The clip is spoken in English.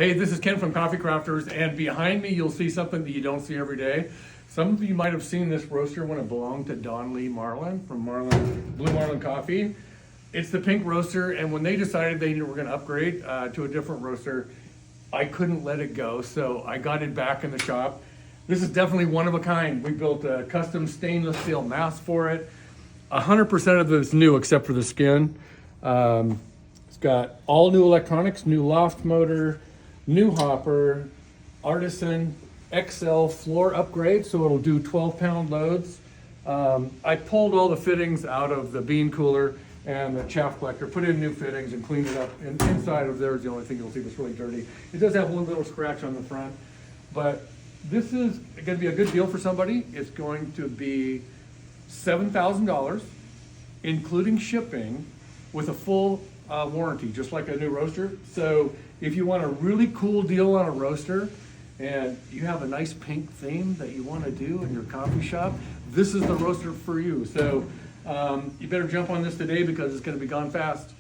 Hey, this is Ken from Coffee Crafters, and behind me you'll see something that you don't see every day. Some of you might have seen this roaster when it belonged to Blue Marlin from Blue Marlin Coffee. It's the pink roaster, and when they decided they were going to upgrade to a different roaster, I couldn't let it go, so I got it back in the shop. This is definitely one of a kind. We built a custom stainless steel mask for it. 100% of it is new except for the skin. It's got all new electronics, new loft motor, new hopper, Artisan XL floor upgrade, so it'll do 12-pound loads. I pulled all the fittings out of the bean cooler and the chaff collector, put in new fittings and cleaned it up. And inside of there is the only thing you'll see that's really dirty. It does have one little scratch on the front, but this is going to be a good deal for somebody. It's going to be $7,000, including shipping, with a full warranty, just like a new roaster. So if you want a really cool deal on a roaster and you have a nice pink theme that you want to do in your coffee shop, this is the roaster for you. So you better jump on this today because it's going to be gone fast.